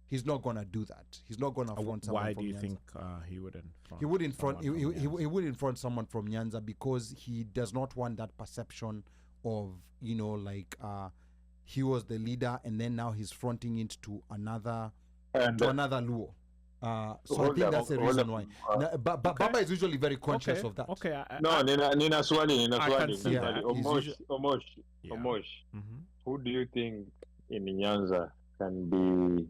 He's not gonna do that. He's not gonna front someone Why from do you Nyanza. think he wouldn't? He wouldn't front. someone from Nyanza? He wouldn't front someone from Nyanza because he does not want that perception of he was the leader and then now he's fronting it to another Luo. So I think that's the reason why. But Baba is usually very conscious of that. Okay. Nina Swali. Omosh. Who do you think in Nyanza can be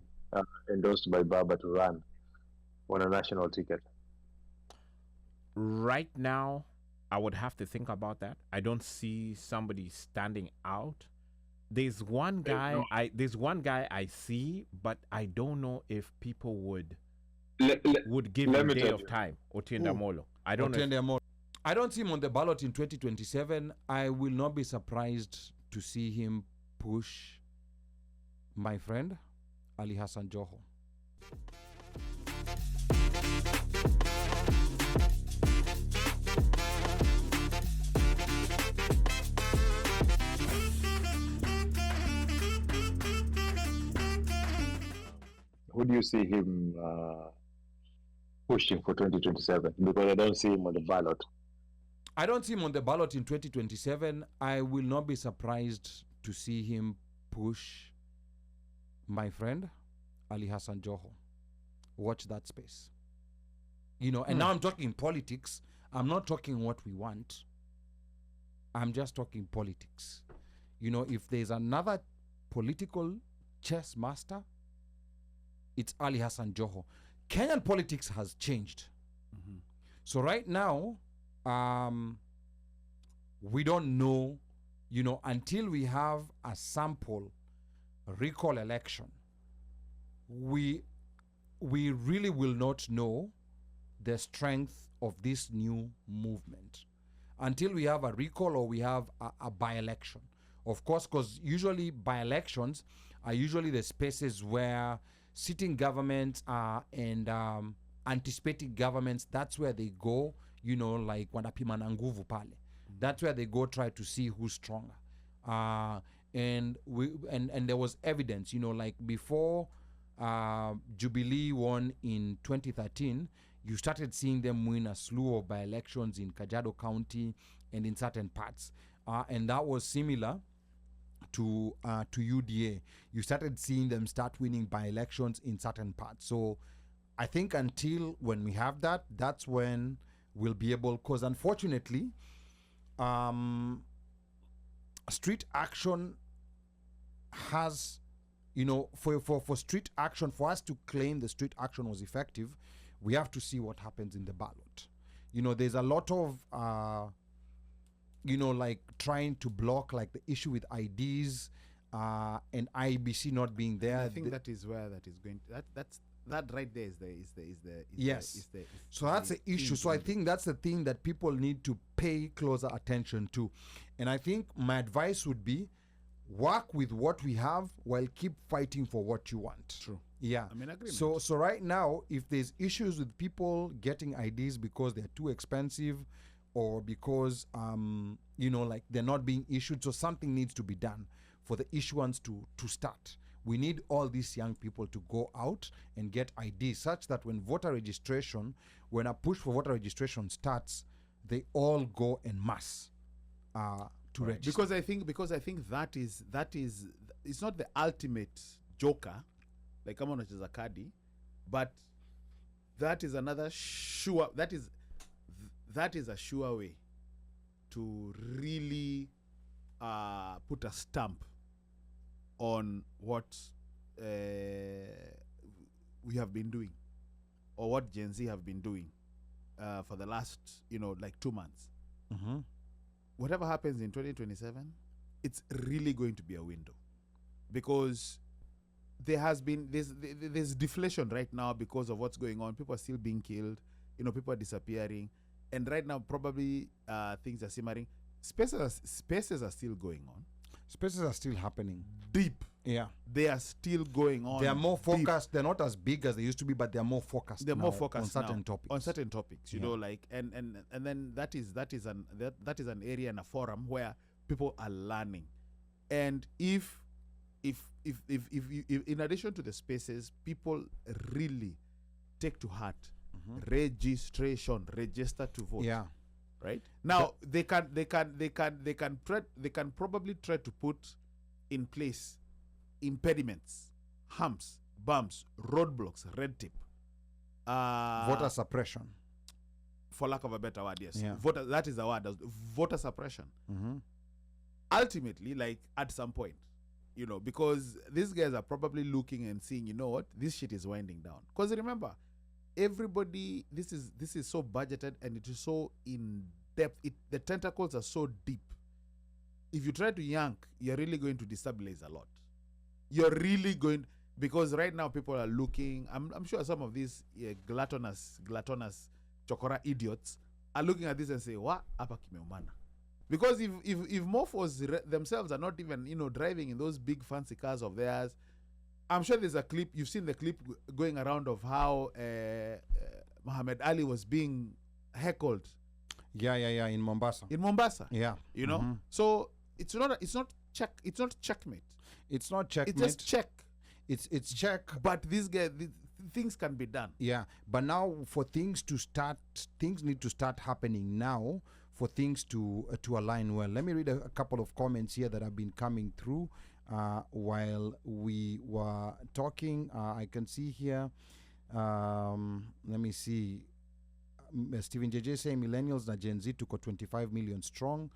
endorsed by Baba to run on a national ticket? Right now, I would have to think about that. I don't see somebody standing out. There's one guy I see, but I don't know if people would give him a day of time. Otienda Molo. I don't know. I don't see him on the ballot in 2027. I will not be surprised to see him push my friend Ali Hassan Joho. Who do you see him pushing for 2027? Because I don't see him on the ballot. I don't see him on the ballot in 2027. I will not be surprised to see him push my friend Ali Hassan Joho. Watch that space. And now I'm talking politics. I'm not talking what we want. I'm just talking politics. If there's another political chess master, it's Ali Hassan Joho. Kenyan politics has changed. Mm-hmm. So right now, we don't know, until we have a sample recall election, we really will not know the strength of this new movement until we have a recall or we have a by-election. Of course, because usually by-elections are usually the spaces where sitting governments and anticipating governments, that's where they go, like wanapima na nguvu pale. That's where they go try to see who's stronger. And there was evidence, like before Jubilee won in 2013, you started seeing them win a slew of by-elections in Kajiado County and in certain parts. And that was similar to UDA. You started seeing them start winning by-elections in certain parts. So I think until when we have that, that's when we'll be able, because unfortunately, street action has, for street action, for us to claim the street action was effective, we have to see what happens in the ballot. There's a lot of like trying to block like the issue with IDs and IBC not being there. I think that is where that is going to, that right there is the yes. So that's the issue. So I think that's the thing that people need to pay closer attention to. And I think my advice would be work with what we have while keep fighting for what you want. True. Yeah. I mean, agreement. So right now, if there's issues with people getting IDs because they're too expensive or because like they're not being issued, so something needs to be done for the issuance to start. We need all these young people to go out and get IDs such that when a push for voter registration starts, they all go en masse to register. Because I think that is it's not the ultimate joker, like kama unacheza kadi, but that is another sure, that is a sure way to really put a stamp on what we have been doing or what Gen Z have been doing for the last 2 months. Mm-hmm. Whatever happens in 2027, it's really going to be a window, because there's deflation right now because of what's going on. People are still being killed, people are disappearing, and right now probably things are simmering. Spaces are still going on. Spaces are still happening. Deep. Yeah. They are still going on. They are more focused. Deep. They're not as big as they used to be, but they're more focused. They're more focused on certain topics. On certain topics, you know, like and then that is an area and a forum where people are learning. And if if in addition to the spaces, people really take to heart registration, register to vote. Yeah. Right now, they can probably try to put in place impediments, humps, bumps, roadblocks, red tape, Voter suppression. for lack of a better word. Yes, Yeah. voter, that is the word. Voter suppression. Ultimately, like at some point, because these guys are probably looking and seeing, you know what, this shit is winding down. Because remember, everybody, this is so budgeted and it is so in depth. The tentacles are so deep. If you try to yank, you're really going to destabilize a lot. You're really going, because right now people are looking. I'm sure some of these gluttonous chokora idiots are looking at this and say, "What apa kimeumana?" Because if mofos themselves are not even driving in those big fancy cars of theirs, I'm sure there's a clip. You've seen the clip going around of how Muhammad Ali was being heckled. Yeah, in Mombasa. In Mombasa. Yeah. So it's not checkmate. It's not checkmate. It's just check. It's check. But these guys, things can be done. Yeah. But now for things to start, things need to start happening now for things to align well. Let me read a couple of comments here that have been coming through while we were talking. I can see here. Let me see. Stephen JJ saying millennials na Gen Z tuko 25 million strong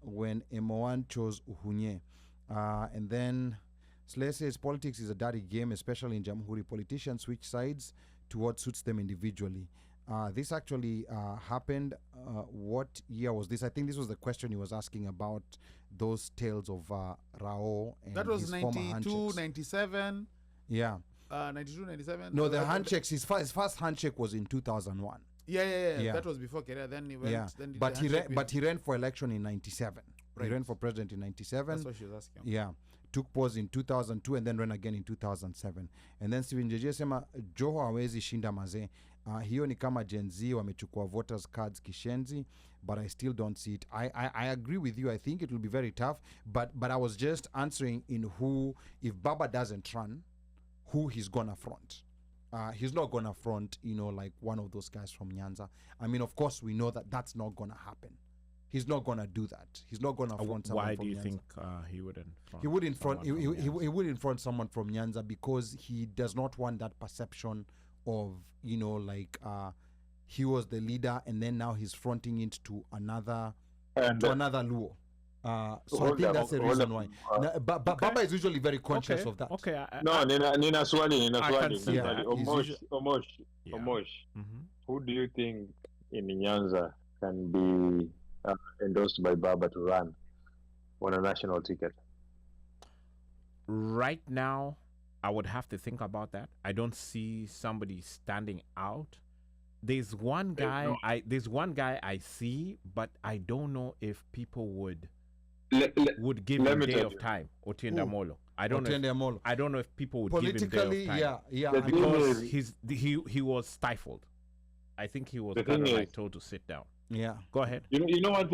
when M1 chose Uhunye. And then Slay says politics is a dirty game, especially in Jamhuri. Politicians switch sides to what suits them individually. This actually happened. What year was this? I think this was the question he was asking about those tales of Rao and that was his former 92, handshakes. 97. Yeah. 92, 97. No, the handshakes, his first handshake was in 2001. Yeah. That was before Keria. Then he went. Yeah. Then But he ran for election in 97. Right. He ran for president in 97. That's what she was asking. Yeah. Took pause in 2002 and then ran again in 2007. And then Stephen JJ sema Joho hawezi shinda mazee. Hiyo ni kama Gen Z wamechukua voters cards kishenzi, but I still don't see it. I agree with you. I think it will be very tough, but I was just answering in who, if Baba doesn't run, who he's gonna front. He's not gonna front, like one of those guys from Nyanza. I mean, of course, we know that that's not gonna happen. He's not gonna do that. He's not gonna front someone Why from do you Nyanza. think he wouldn't front? He wouldn't front. someone from Nyanza? He wouldn't front someone from Nyanza because he does not want that perception of he was the leader and then now he's fronting it to another Luo. So I think that's the reason why. Baba is usually very conscious of that. Okay. Nina Swali. can see that. Omosh. Who do you think in Nyanza can be endorsed by Baba to run on a national ticket? Right now, I would have to think about that. I don't see somebody standing out. There's one guy I see, but I don't know if people would give him day of time. Otienda Molo. I don't know if people would give him day of time. Yeah. Because he was stifled. I think he was kind of told to sit down. Yeah. Go ahead. You know one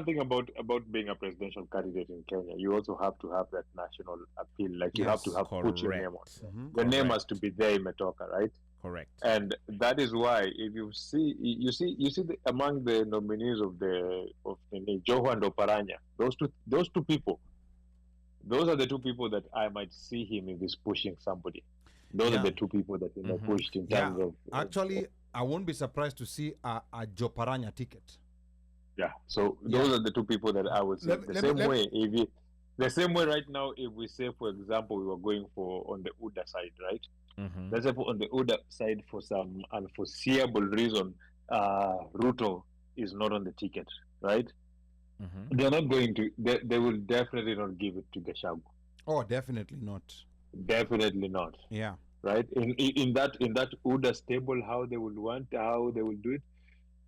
thing about being a presidential candidate in Kenya. You also have to have that national appeal. Like you have to put your name on. Mm-hmm. The name has to be there, Imetoka, right? Correct. And that is why if you see among the nominees of the Joho and Oparanya, those two people, those are the two people that I might see him if he's pushing somebody. Those are the two people that pushed in terms of. Actually, I won't be surprised to see a Joparanya ticket. Yeah. So those are the two people that I would say. The same way right now, if we say, for example, we were going for on the UDA side, right? Mm-hmm. Let's say on the UDA side, for some unforeseeable reason, Ruto is not on the ticket, right? Mm-hmm. They're not going to. They will definitely not give it to Gachagua. Oh, definitely not. Definitely not. Yeah. Right. In that UDA stable, how they will do it,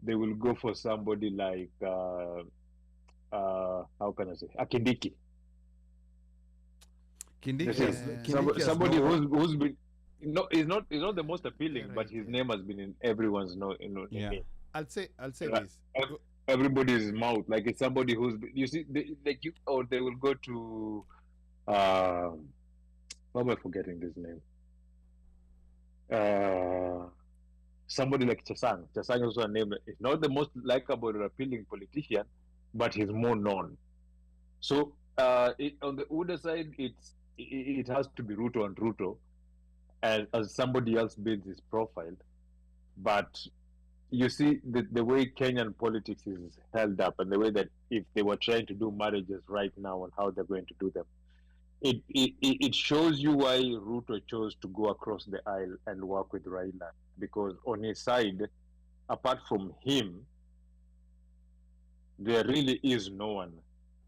they will go for somebody like how can I say, Kindiki. Somebody who's been. No, he's not the most appealing, but his name has been in everyone's name. I'll say Right. this. Everybody's mouth, like it's somebody who's they will go to Why am I forgetting this name? Somebody like Chesang. Chesang is also a name. He's not the most likable or appealing politician, but he's more known. So on the UDA side, it has to be Ruto and Ruto, as somebody else builds his profile. But you see the way Kenyan politics is held up, and the way that if they were trying to do marriages right now and how they're going to do them, it shows you why Ruto chose to go across the aisle and work with Raila, because on his side, apart from him, there really is no one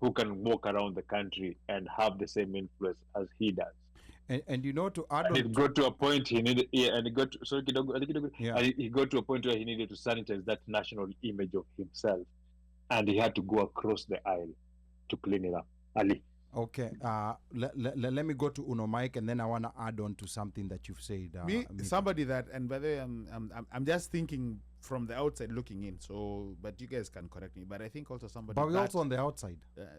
who can walk around the country and have the same influence as he does. And you know, to add And on, it got to a point he needed, and he got to, sorry, Kidogo, Yeah. and he got to a point where he needed to sanitize that national image of himself, and he had to go across the aisle to clean it up. Ali. okay, let me go to Uno Mike, and then I want to add on to something that you've said. Mika. Somebody that, and by the way, I'm just thinking from the outside looking in. So, but you guys can correct me. But I think also somebody. But we're that, also on the outside.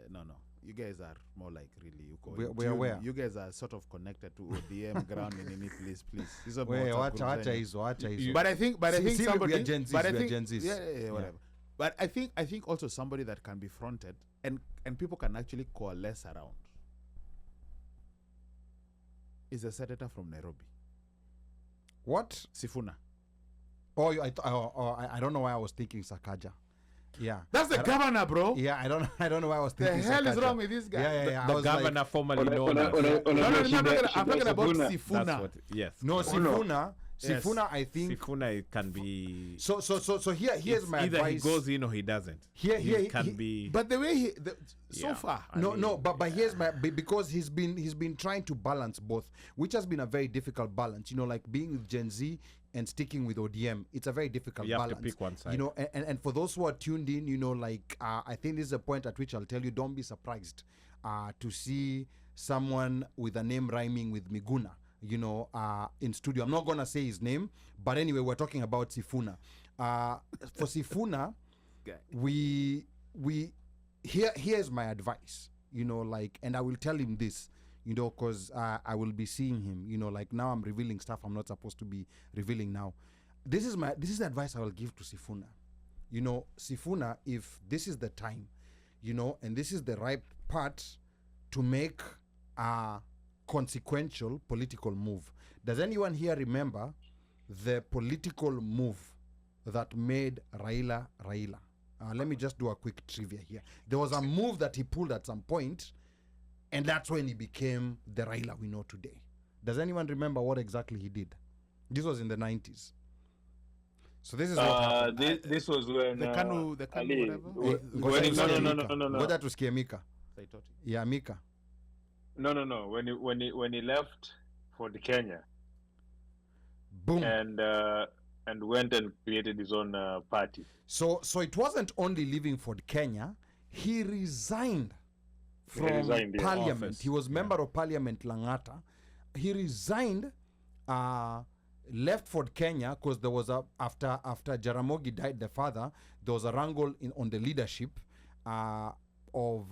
no. You guys are more like really. We're aware. You guys are sort of connected to ODM ground in any please. This is Wait, wacha hizo. But I think See, somebody. we are Gen Zs, but I we are think, Gen Zs. Yeah, whatever. But I think also somebody that can be fronted and people can actually coalesce around is a senator from Nairobi, What? Sifuna. Oh, I don't know why I was thinking Sakaja. Yeah. That's the governor, bro. Yeah, I don't know why I was The thinking hell is Sakaja. wrong with this guy? Yeah. I The was governor formerly known as. No, I'm talking about Sifuna. Sifuna. That's what. Yes. No, Sifuna. Yes. Sifuna, I think. Sifuna, it can be. So here's it's my either advice. he goes in or he doesn't. He can be. But the way so Yeah. far, But here's my because he's been trying to balance both, which has been a very difficult balance. You know, like being with Gen Z and sticking with ODM, it's a very difficult You have balance. to pick one side. You know, and for those who are tuned in, you know, like I think this is a point at which I'll tell you, don't be surprised to see someone with a name rhyming with Miguna, you know, in studio. I'm not gonna say his name, but anyway, we're talking about Sifuna. For Sifuna, here's my advice, you know, like, and I will tell him this, you know, because I will be seeing him, you know, like now I'm revealing stuff I'm not supposed to be revealing now. This is the advice I will give to Sifuna. You know, Sifuna, if this is the time, you know, and this is the right part to make a consequential political move. Does anyone here remember the political move that made Raila? Let me just do a quick trivia here. There was a move that he pulled at some point, and that's when he became the Raila we know today. Does anyone remember what exactly he did? This was in the 90s. So this is what happened. This was when the Kanu, Ali, whatever. no. Ngoja tusikie Mika. Yeah, Mika. No. When he left for the Kenya Boom. and went and created his own party. So it wasn't only leaving for Kenya. He resigned from resigned, yeah. Parliament. Office. He was member of Parliament Langata. He resigned, left for Kenya because there was after Jaramogi died, the father, there was a wrangle on the leadership of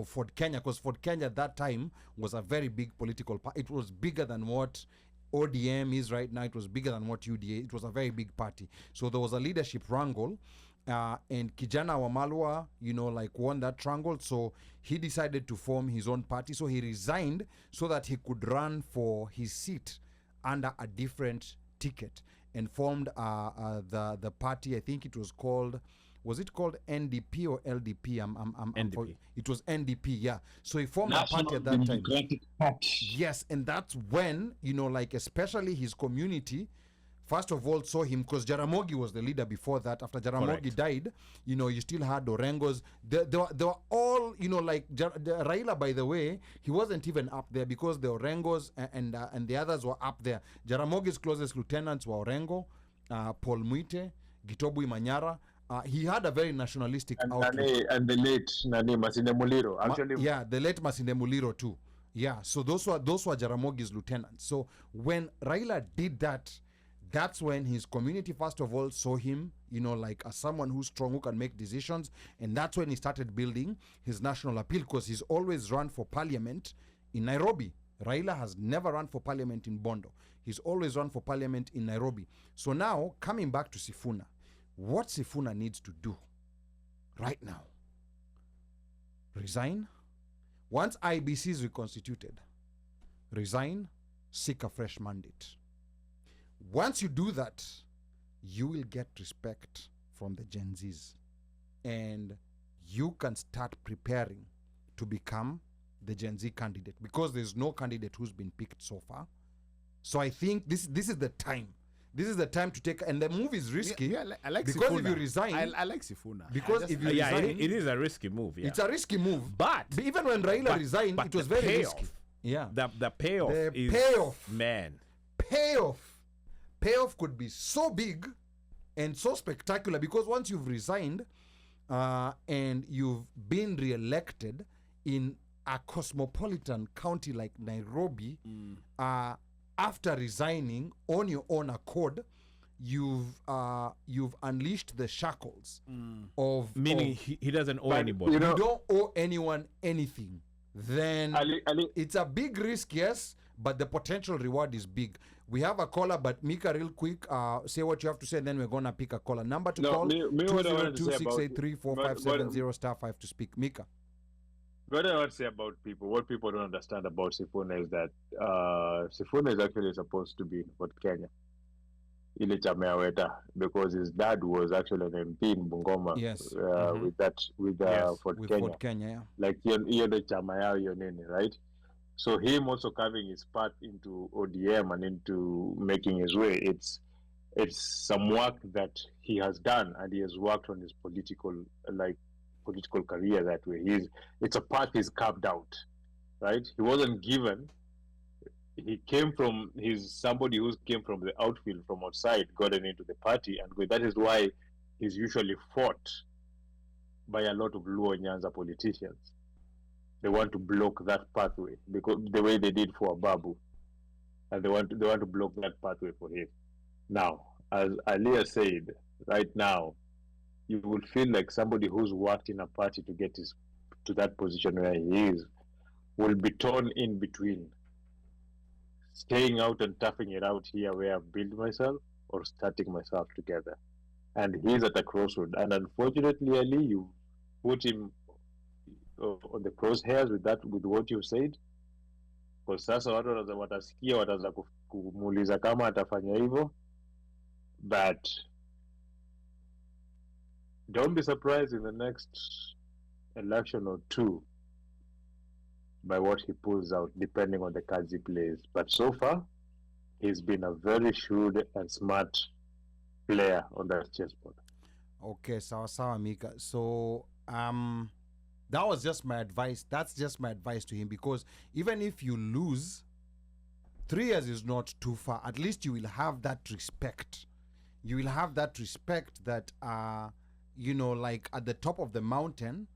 Ford Kenya, because Ford Kenya at that time was a very big political party. It was bigger than what ODM is right now. It was bigger than what UDA. It was a very big party. So there was a leadership wrangle, and Kijana Wamalwa, you know, like won that wrangle. So he decided to form his own party. So he resigned so that he could run for his seat under a different ticket, and formed the party. I think it was called. Was it called NDP or LDP? NDP. It was NDP, yeah. So he formed a party at that time. Party. Yes, and that's when, you know, like especially his community, first of all, saw him, because Jaramogi was the leader before that. After Jaramogi died, you know, you still had Orengos. They were all, you know, like Raila, by the way, he wasn't even up there because the Orengos and the others were up there. Jaramogi's closest lieutenants were Orengo, Paul Muite, Gitobui Manyara. He had a very nationalistic outlook. And the late Masinde Muliro. Actually, the late Masinde Muliro too. Yeah, so those were Jaramogi's lieutenants. So when Raila did that, that's when his community first of all saw him, you know, like as someone who's strong, who can make decisions, and that's when he started building his national appeal, because he's always run for parliament in Nairobi. Raila has never run for parliament in Bondo. He's always run for parliament in Nairobi. So now, coming back to Sifuna, what Sifuna needs to do right now, resign. Once IBC is reconstituted, resign, seek a fresh mandate. Once you do that, you will get respect from the Gen Zs. And you can start preparing to become the Gen Z candidate, because there's no candidate who's been picked so far. So I think this is the time. This is the time to take, and the move is risky. Yeah, I like because Sifuna. if you resign, I like Sifuna. Because if you Yeah, resign, it is a risky move. Yeah. it's a risky move. But Even when Raila resigned, but it was the very payoff, risky. Yeah, the payoff The is payoff. man. payoff could be so big and so spectacular, because once you've resigned and you've been re-elected in a cosmopolitan county like Nairobi, after resigning on your own accord, you've unleashed the shackles of Meaning of- he doesn't owe But, anybody. you know, you don't owe anyone anything. Then Ali, it's a big risk, yes, but the potential reward is big. We have a caller, but Mika, real quick, say what you have to say, and then we're gonna pick a caller. Number to No, call: me what I wanted to say about- 202-683-4570 *5 to speak. Mika. what I want to say about people, what people don't understand about Sifuna is that Sifuna is actually supposed to be in Fort Kenya, ile chama ya Weta, because his dad was actually an MP in Bungoma. Yes. With Yes, Fort With Kenya. Fort Kenya, yeah. Like hiyo ndo chama yao hiyo nini, right? So him also carving his path into ODM and into making his way, it's some work that he has done, and he has worked on his political career that way. It's a path he's carved out, right? He wasn't given. He came from, he's somebody who came from the outfield, from outside, gotten into the party, and that is why he's usually fought by a lot of Luo Nyanza politicians. They want to block that pathway, because the way they did for Babu, and they want to block that pathway for him. Now, as Aliyah said, right now, you will feel like somebody who's worked in a party to get to that position where he is will be torn in between staying out and toughing it out here where I've built myself, or starting myself together. And he's at a crossroad. And unfortunately, Ali, you put him on the crosshairs with what you said, because sasa watu watasikia, wataanza kumuuliza kama atafanya hivyo. But don't be surprised in the next election or two by what he pulls out, depending on the cards he plays. But so far, he's been a very shrewd and smart player on that chessboard. Okay, sawa Mika. So that was just my advice. That's just my advice to him, because even if you lose, 3 years is not too far. At least you will have that respect. You will have that respect that like at the top of the mountain,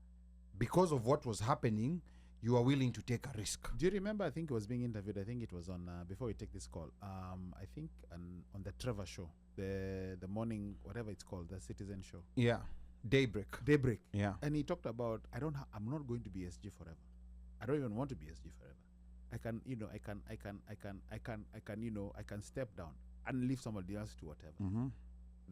because of what was happening, you are willing to take a risk. Do you remember? I think he was being interviewed. I think it was on before we take this call. I think on the Trevor show, the morning, whatever it's called, the Citizen show. Yeah, Daybreak. Yeah, And he talked about, I'm not going to be SG forever. I don't even want to be SG forever. I can step down and leave somebody else to whatever. Mm-hmm.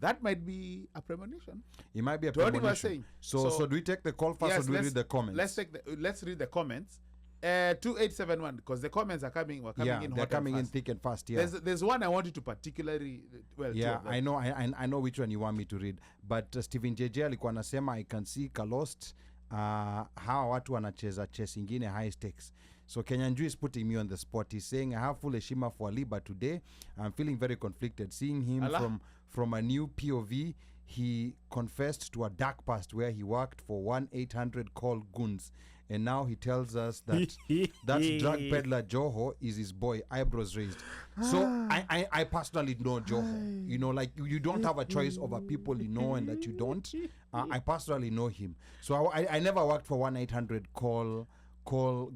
That might be a premonition. It might be a To what he was premonition. saying. So do we take the call first, Yes, or do we read the comments? Let's read the comments. 2871, because the comments are coming. We're coming in. They're hot coming and in fast. thick and fast. Yeah, There's one I wanted to particularly. Well, two yeah, of them. I know. I know which one you want me to read. But Steven JJ alikuwa anasema I can see Kalost hawa watu wanacheza chess ingine high stakes. So Kenyan Jew is putting me on the spot. He's saying, I have full heshima for Ali, but today I'm feeling very conflicted. Seeing him from a new POV, he confessed to a dark past where he worked for 1-800 called Goons. And now he tells us that that drug peddler Joho is his boy, eyebrows raised. So I personally know Joho. You know, like you don't have a choice over people you know and that you don't. I personally know him. So I never worked for 1-800 call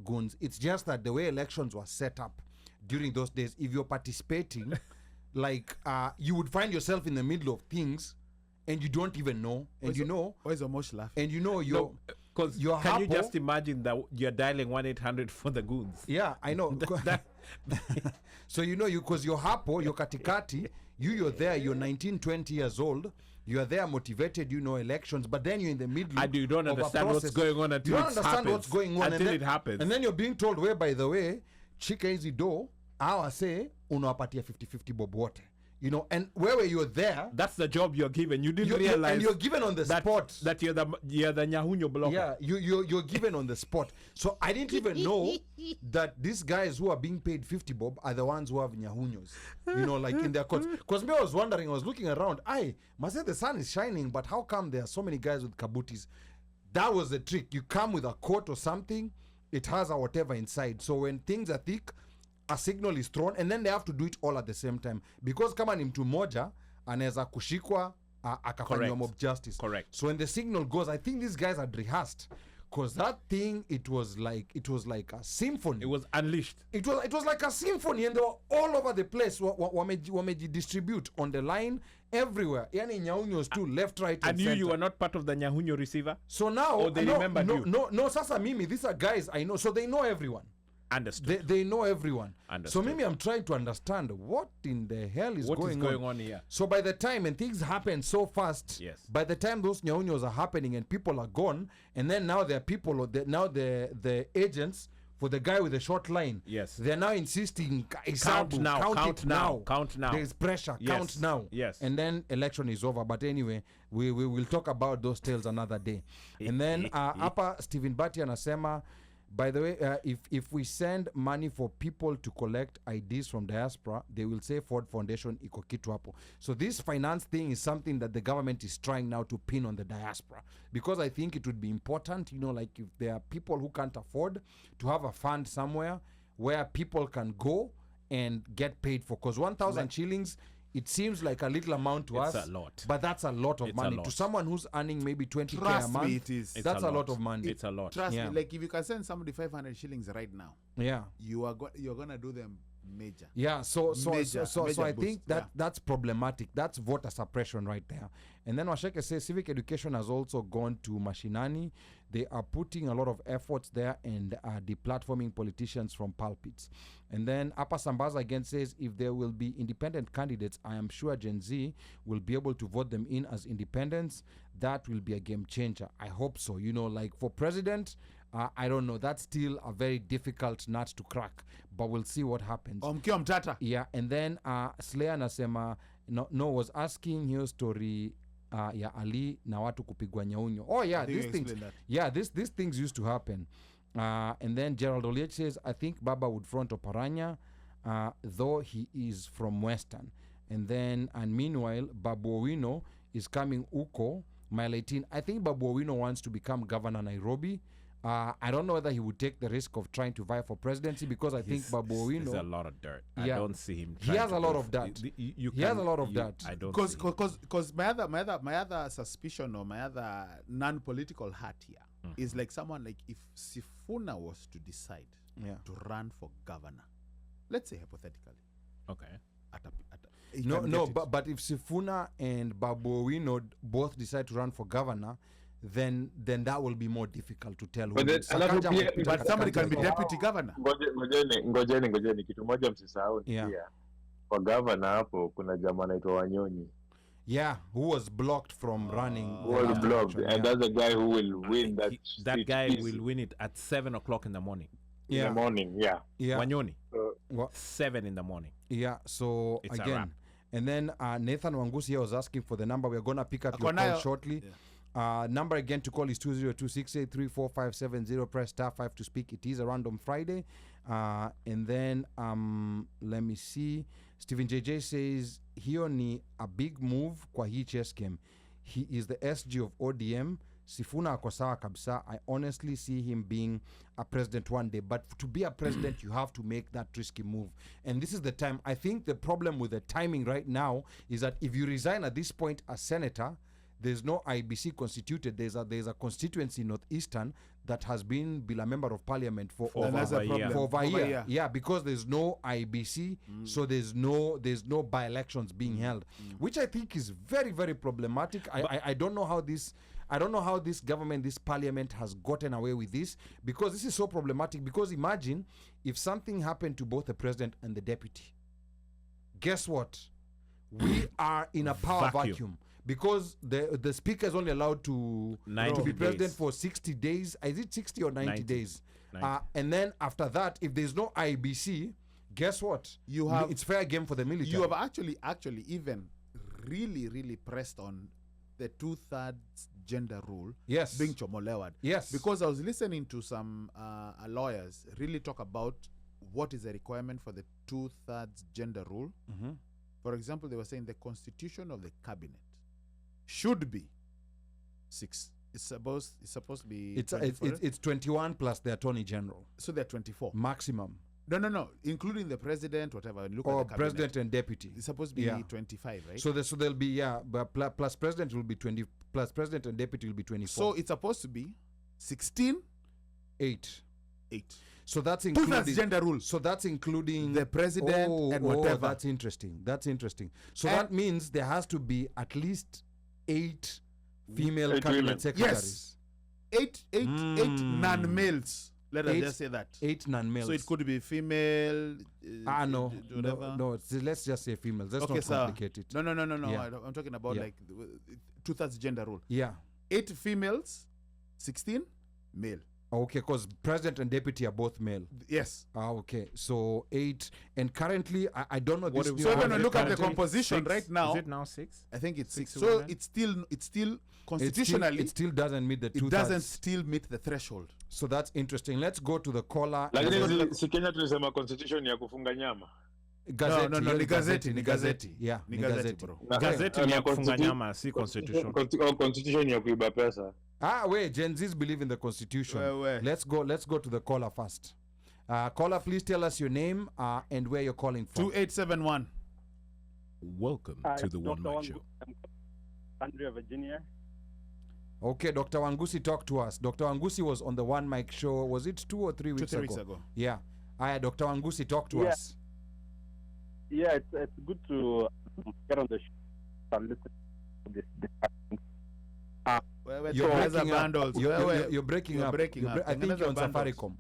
Goons. It's just that the way elections were set up during those days, if you're participating, like you would find yourself in the middle of things and you don't even know, and Where's Omosh laughing? and you know you're Because Your can you hapo- just imagine that you're dialing 1-800 for the goons? Yeah, I know. So because you're hapo, you're katikati, you're there, you're 19, 20 years old, you're there motivated, elections, but then you're in the middle And you don't of a understand what's process. going on You until don't it understand happens. what's going on Until then, it happens. And then you're being told, where by the way, chika hizi do, awa say, unawapatia 50-50 bob wote. And where you're there, That's the job you're given. You didn't you're, realize and you're given on the that, spot. that you're the Nyahunyo blocker. Yeah, you're given on the spot. So I didn't even know that these guys who are being paid 50 bob are the ones who have nyahunyos. Like in their courts. Because me, I was wondering, I was looking around. Must say the sun is shining, but how come there are so many guys with kabutis? That was the trick. You come with a coat or something, it has a whatever inside. So when things are thick, a signal is thrown, and then they have to do it all at the same time. Because kama ni mtu moja, anaweza kushikwa, akafanywa mob justice. Correct. So when the signal goes, I think these guys had rehearsed, because that thing, it was like a symphony. It was unleashed. It was like a symphony, and they were all over the place. Distribute on the line everywhere. Yani nyaunyos too, left, right, I and knew center. you were not part of the Nyahunyo receiver. So now, Or they remembered you. No, sasa mimi, these are guys I know, so they know everyone. Understood. They know everyone. Understood. So maybe I'm trying to understand what in the hell is What going is going on here? So by the time, and things happen so fast, Yes. by the time those nyaunyos are happening and people are gone, and then now there are people, now the agents for the guy with the short line, Yes. they're now insisting, Count now, count it now, count now. There's pressure, Yes. count now. Yes. And then election is over. But anyway, we will talk about those tales another day. And then hapa Stephen Bati anasema, by the way, if we send money for people to collect IDs from diaspora, they will say Ford Foundation iko kitu hapo. So this finance thing is something that the government is trying now to pin on the diaspora, because I think it would be important, like if there are people who can't afford to have a fund somewhere where people can go and get paid for, because 1,000 shillings, it seems like a little amount to us. It's a lot. But that's a lot of It's a money. lot. To someone who's earning maybe 20K a Trust month, me, it is. It's that's a lot of money. It's a lot. Trust Yeah. me, like if you can send somebody 500 shillings right now, Yeah. you're gonna do them major. Yeah, so Major I boost, think that's problematic. That's voter suppression right there. And then Washeke says civic education has also gone to Mashinani. They are putting a lot of efforts there and are deplatforming politicians from pulpits. And then Apa Sambaza again says, if there will be independent candidates, I am sure Gen Z will be able to vote them in as independents. That will be a game changer. I hope so. Like for president, I don't know. That's still a very difficult nut to crack, but we'll see what happens. Mkiwa mtata. Yeah, and then Slayer anasema was asking hiyo story ya Ali na watu kupigwa nyaunyo. Oh yeah, think these you things. explained that. Yeah, these things used to happen. And then Gerald Oliech says, I think Baba would front Oparanya, though he is from Western. And meanwhile, Babu Owino is coming Uko, Mile 18. I think Babu Owino wants to become governor Nairobi. I don't know whether he would take the risk of trying to vie for presidency, because I think Babu There's a Owino, lot of dirt. Yeah. I don't see him. He trying has to a lot go of f- that. You He has can- a lot of you- that. I don't see him. Because my other suspicion, or my other non-political hat here is like someone like, if Sifuna was to decide yeah. to run for governor, let's say hypothetically, Okay. he No, can no, get it. but if Sifuna and Babu Owino both decide to run for governor, then that will be more difficult to tell. But who then wins. alafu Sakaja pia- amepita But somebody can be katikati. deputy governor. Ngojeni, kitu moja msisahau ni Yeah. pia kwa gavana hapo kuna jamaa anaitwa Wanyonyi Yeah, who was blocked from running. the who was last blocked, election, and yeah. that's the guy who will win that That seat guy easy will win it at 7 o'clock in the morning. in Yeah. the morning. Yeah. Yeah, Wanyoni, Wha- 7 in the morning. yeah. So It's a again, wrap. and then Nathan Wangusi here was asking for the number. We're gonna pick up your call Akonayo. shortly. Number again to call is 202-683-4570. Press *5 to speak. It is a random Friday. And then let me see. Stephen JJ says hiyo ni a big move kwa hii chess game. He is the SG of ODM. Sifuna ako sawa kabisa. I honestly see him being a president one day. But to be a president, you have to make that risky move. And this is the time. I think the problem with the timing right now is that if you resign at this point as senator, there's no IBC constituted. There's a constituency Northeastern that has been a member of parliament for For over That's a a year. problem. for over a Over a year. year. Yeah, because there's no IBC, so there's no by-elections being held, which I think is very, very problematic. I don't know how this I don't know how this government, this parliament has gotten away with this, because this is so problematic. Because imagine if something happened to both the president and the deputy. Guess what? We are in a power vacuum. Because the speaker is only allowed to be president for 60 days. Is it 60 or 90 days? 90. And then after that, if there's no IBC, guess what? It's fair game for the military. You have actually even really pressed on the 2/3 gender rule being chomolewad. Yes. Because I was listening to some lawyers really talk about what is the requirement for the 2/3 gender rule. Mm-hmm. For example, they were saying the constitution of the cabinet should be 6. It's supposed to be. It's 21 plus the attorney general. So they're 24 maximum. No, including the president, whatever. Look or at the president and deputy. It's supposed to be 25, right? So there'll be but plus president will be 20. Plus president and deputy will be 24. So it's supposed to be 16, 8. So that's 2/3 including gender rule. So that's including The president and whatever. That's interesting. So that means there has to be at least 8 female cabinet secretaries. Yes. 8 non-males. Let us just say that. 8 non-males. So it could be female. No. Whatever. Let's just say females. Let's Okay, not sir. complicate it. No. Yeah. I'm talking about Yeah. like 2/3 gender rule. Yeah. 8 females, 16 male. Okay, because president and deputy are both male. Yes. Okay. So 8, and currently I don't know What this. do we new So when cabinet we look at the currently- composition 6? right now, Is it now 6? I think it's 6. 6 So women? it's still it constitutionally still doesn't meet the 2/3. it doesn't still meet the threshold. So that's interesting. Let's go to the caller. Lakini si Kenya tulisema constitution ya kufunga nyama. Gazeti, No, yes, ni gazeti. Yeah, Ni ni gazeti, gazeti. bro. Gazeti ni ya kufunga nyama, si constitution. Constitution ya kuiba pesa. Wait, Gen Zs believe in the constitution. Where? Let's go to the caller first. Caller, please tell us your name and where you're calling from. 2871. Welcome to the One Mic Show. Andrea, Virginia. Okay, Dr. Wangusi, talk to us. Dr. Wangusi was on the One Mic Show. Was it 2 or 3 weeks 2-3 ago? weeks ago. Yeah. Dr. Wangusi, talk to us. Yeah, it's good to get on the show and listen to this discussion. You're breaking up. Bundles. You're breaking You're up. breaking up. I think you're on Bundles. Safaricom.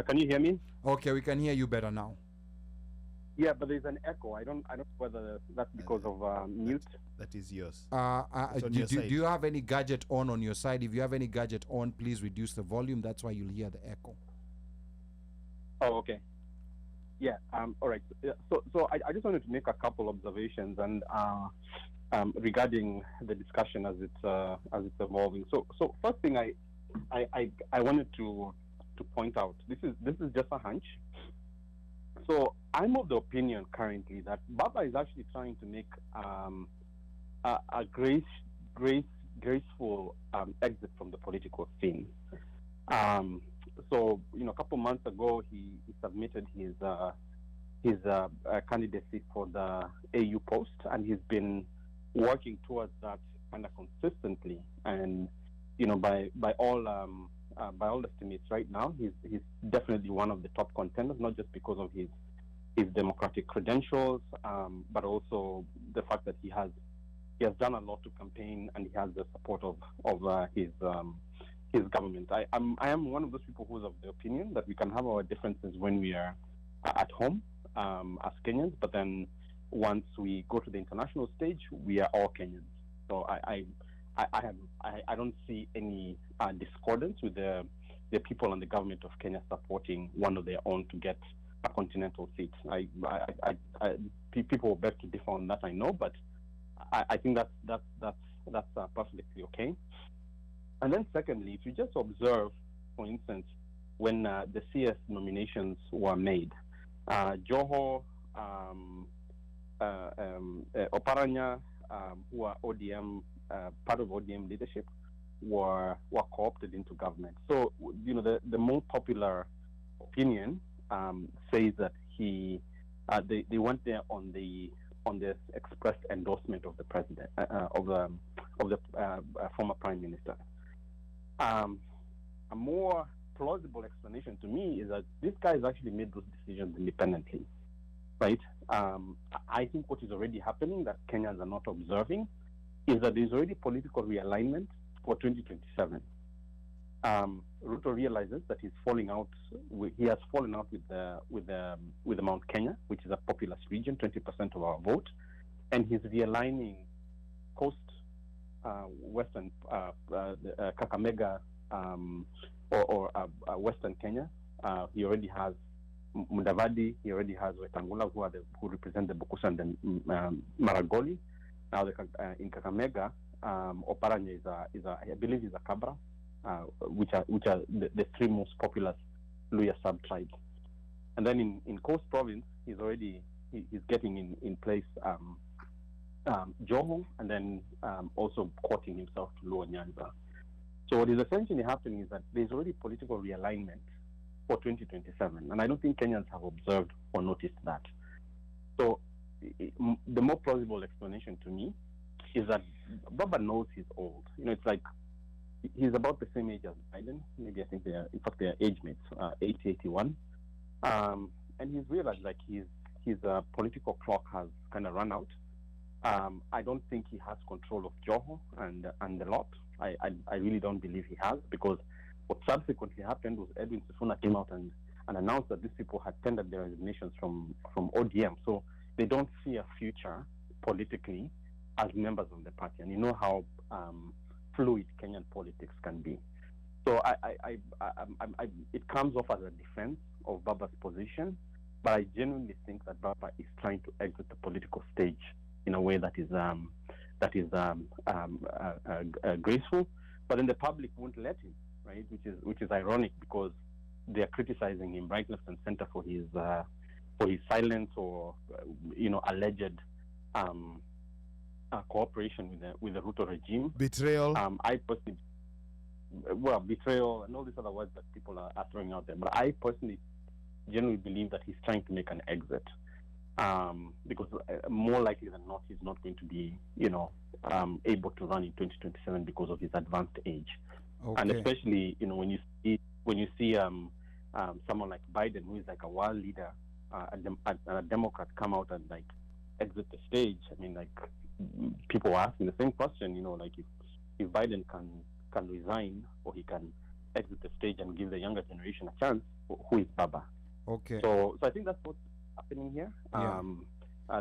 Can you hear me? Okay, we can hear you better now. Yeah, but there's an echo. I don't know whether that's because of mute. That is yours. Do on your side. you have any gadget on your side? If you have any gadget on, please reduce the volume. That's why you'll hear the echo. Oh, okay. Yeah. All right. So I just wanted to make a couple observations and regarding the discussion as it's evolving. So first thing I wanted to point out, this is just a hunch. So I'm of the opinion currently that Baba is actually trying to make a graceful exit from the political scene. So a couple months ago he submitted his candidacy for the AU post, and he's been working towards that kind of consistently. And by all estimates right now, he's definitely one of the top contenders, not just because of his democratic credentials, but also the fact that he has done a lot to campaign and he has the support of his government. I am one of those people who's of the opinion that we can have our differences when we are at home as Kenyans, but then once we go to the international stage, we are all Kenyans. So I don't see any discordance with the people and the government of Kenya supporting one of their own to get a continental seat. People will beg to differ on that, I know, but I think that's perfectly okay. And then secondly, if you just observe, for instance, when the CS nominations were made, Joho, Oparanya, who are ODM, part of ODM leadership, were co-opted into government. So the more popular opinion says that they went there on the express endorsement of the president of the former prime minister. A more plausible explanation to me is that this guy has actually made those decisions independently, right? I think what is already happening that Kenyans are not observing is that there's already political realignment for 2027. Ruto realizes that he has fallen out with the Mount Kenya, which is a populous region, 20% of our vote, and he's realigning coast, western Kakamega, or western Kenya. He already has Mudavadi. He already has Wetangula, who represent the Bukusu and the Maragoli. Now in Kakamega, Oparanya I believe is a Kabra, which are the three most populous Luya sub-tribes. And then in Coast Province, he's getting in place Joho, and then also quoting himself to Luo Nyanza. So what is essentially happening is that there's already political realignment for 2027, and I don't think Kenyans have observed or noticed that. So the more plausible explanation to me is that Baba knows he's old. It's like he's about the same age as Biden. Maybe I think they're age mates, 80, 81. And he's realized like his political clock has kind of run out. I don't think he has control of Joho and the lot. I really don't believe he has, because what subsequently happened was Edwin Sifuna came out and announced that these people had tendered their resignations from ODM. So they don't see a future politically as members of the party. And you know how fluid Kenyan politics can be. So it comes off as a defense of Baba's position, but I genuinely think that Baba is trying to exit the political stage in a way that is graceful, but then the public won't let him, right? Which is ironic, because they are criticizing him right, left, and center for his silence or alleged cooperation with the Ruto regime, betrayal. I personally, betrayal and all these other words that people are throwing out there. But I personally genuinely believe that he's trying to make an exit. Because more likely than not, he's not going to be, able to run in 2027 because of his advanced age. Okay. And especially, when you see someone like Biden, who is like a world leader, a Democrat, come out and like exit the stage. I mean, like people are asking the same question, like if Biden can resign or he can exit the stage and give the younger generation a chance, who is Baba? Okay. So I think that's what's happening here. Yeah.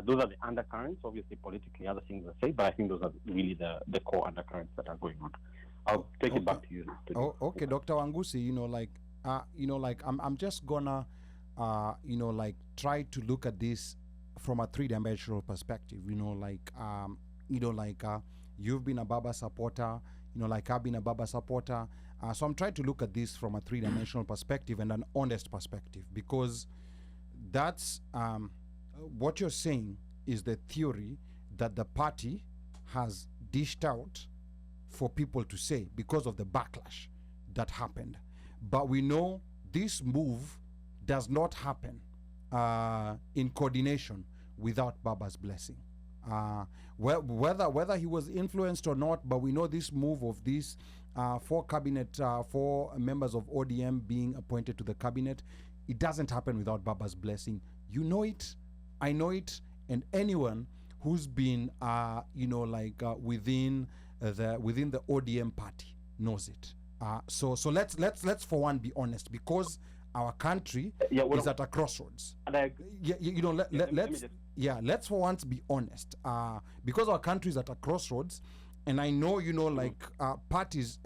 Those are the undercurrents. Obviously, politically, other things are said, but I think those are really the core undercurrents that are going on. I'll take it back to you. Okay, Dr. Wangusi. I'm just gonna, try to look at this from a three-dimensional perspective. You've been a Baba supporter. I've been a Baba supporter. So I'm trying to look at this from a three-dimensional perspective and an honest perspective, because that's what you're saying is the theory that the party has dished out for people to say because of the backlash that happened. But we know this move does not happen in coordination without Baba's blessing. Whether he was influenced or not, but we know this move of these four members of ODM being appointed to the cabinet, it doesn't happen without Baba's blessing. You know it, I know it, and anyone who's been, within the ODM party knows it. So let's for one be honest, because our country is at a crossroads. Let's for once be honest, because our country is at a crossroads. And I know, parties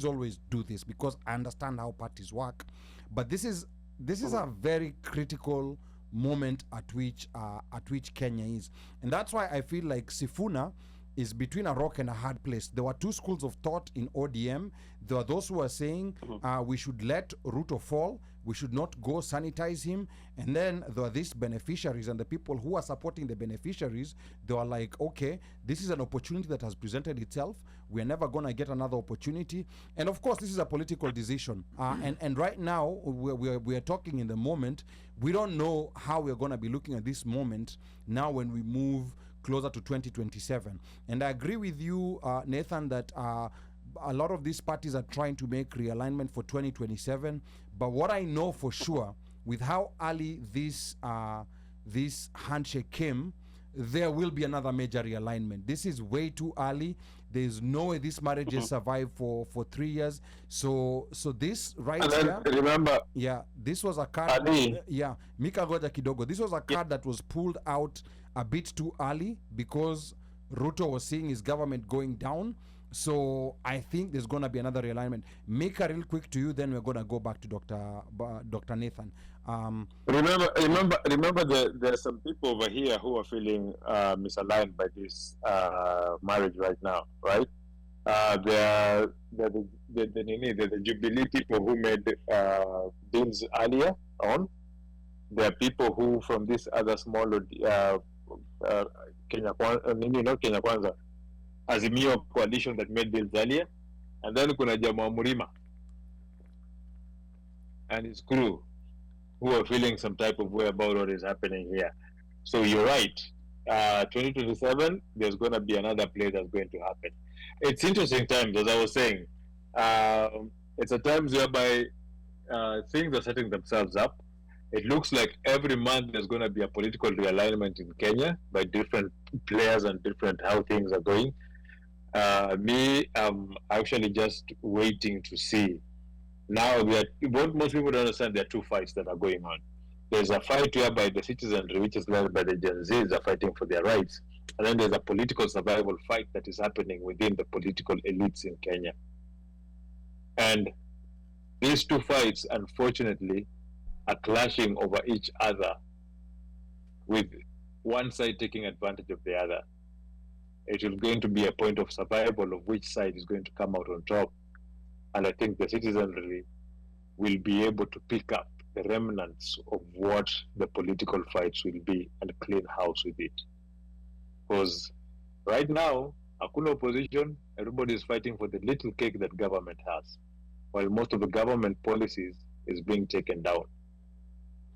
always do this, because I understand how parties work. But this is a very critical moment at which Kenya is, and that's why I feel like Sifuna is between a rock and a hard place. There were two schools of thought in ODM. There are those who are saying we should let Ruto fall, we should not go sanitize him. And then there are these beneficiaries, and the people who are supporting the beneficiaries, they are like, okay, this is an opportunity that has presented itself. We're never going to get another opportunity. And of course, this is a political decision. And right now, we are talking in the moment. We don't know how we're going to be looking at this moment now when we move closer to 2027. And I agree with you, Nathan, that a lot of these parties are trying to make realignment for 2027. But what I know for sure, with how early this handshake came, there will be another major realignment. This is way too early. There's no way this marriage has survived for 3 years. So this right And then here, remember, yeah, this was a card. Ali. Yeah, Mika Goja Kidogo. This was a card that was pulled out a bit too early because Ruto was seeing his government going down. So I think there's going to be another realignment. Mika, real quick to you, then we're going to go back to Dr. Nathan. Remember, there are some people over here who are feeling misaligned by this marriage right now, right? They're the Jubilee people who made deals earlier on. There are people who from this other smaller Kenya Kwanza, Azimio coalition that made deals earlier, and then kuna Jamaa Murima and his crew who are feeling some type of way about what is happening here. So you're right. 2027, there's going to be another play that's going to happen. It's interesting times, as I was saying. It's a times whereby things are setting themselves up. It looks like every month there's going to be a political realignment in Kenya by different players and different how things are going. I'm actually just waiting to see. Now, what most people don't understand, there are two fights that are going on. There's a fight whereby the citizenry, which is led by the Gen Zs, are fighting for their rights. And then there's a political survival fight that is happening within the political elites in Kenya. And these two fights, unfortunately, are clashing over each other, with one side taking advantage of the other. It is going to be a point of survival of which side is going to come out on top. And I think the citizenry will be able to pick up the remnants of what the political fights will be and clean house with it. Because right now, hakuna opposition, everybody is fighting for the little cake that government has, while most of the government policies is being taken down.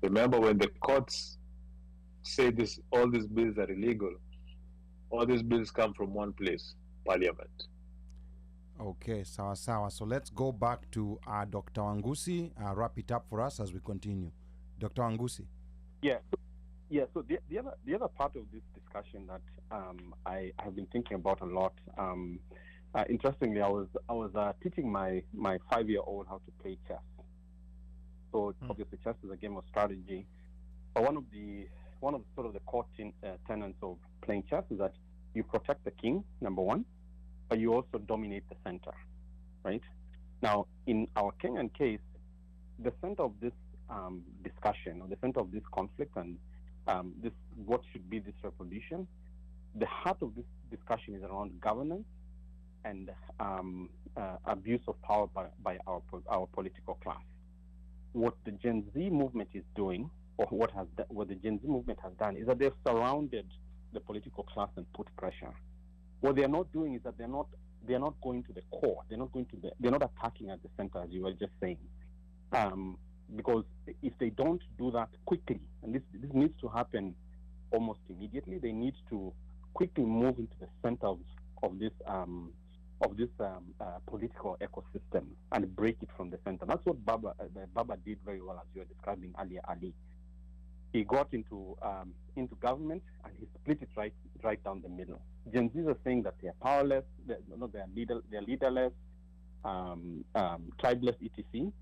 Remember, when the courts say all these bills are illegal, all these bills come from one place, Parliament. Okay, sawa. So let's go back to Dr. Wangusi. Wrap it up for us as we continue. Dr. Wangusi. Yeah. So the other part of this discussion that I have been thinking about a lot. Interestingly, I was teaching my 5-year-old how to play chess. So obviously, chess is a game of strategy. But one of the sort of the core tenets of playing chess is that you protect the king, number one, but you also dominate the center, right? Now, in our Kenyan case, the center of this discussion, or the center of this conflict, and this what should be this revolution, the heart of this discussion is around governance and abuse of power by our political class. What the Gen Z movement is doing, or what the Gen Z movement has done, is that they've surrounded the political class and put pressure. What they are not doing is that they're not going to the core. They're not attacking at the center, as you were just saying. Because if they don't do that quickly, and this needs to happen almost immediately, they need to quickly move into the center of this political ecosystem and break it from the center. That's what Baba did very well, as you were describing earlier, Ali. He got into government and he split it right down the middle. Gen Zs are saying that they are powerless, they're leaderless, tribeless, etc.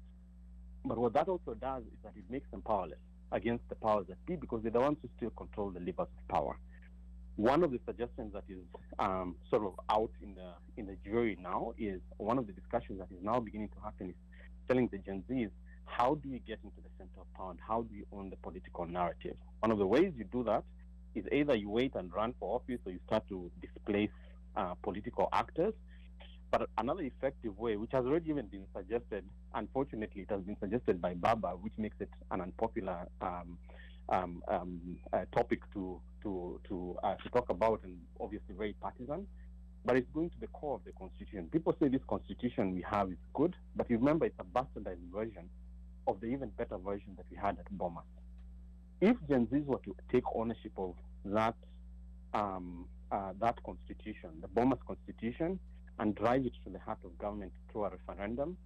But what that also does is that it makes them powerless against the powers that be, because they're the ones who still control the levers of power. One of the suggestions that is sort of out in the jury now is, one of the discussions that is now beginning to happen is telling the Gen Zs, how do you get into the center of power and how do you own the political narrative? One of the ways you do that is either you wait and run for office, or you start to displace political actors. But another effective way, which has already even been suggested, unfortunately it has been suggested by Baba, which makes it an unpopular topic to talk about, and obviously very partisan, but it's going to the core of the constitution. People say this constitution we have is good, but you remember it's a bastardized version of the even better version that we had at Bomas. If Gen Zs were to take ownership of that constitution, the Bomas constitution, and drive it to the heart of government through a referendum,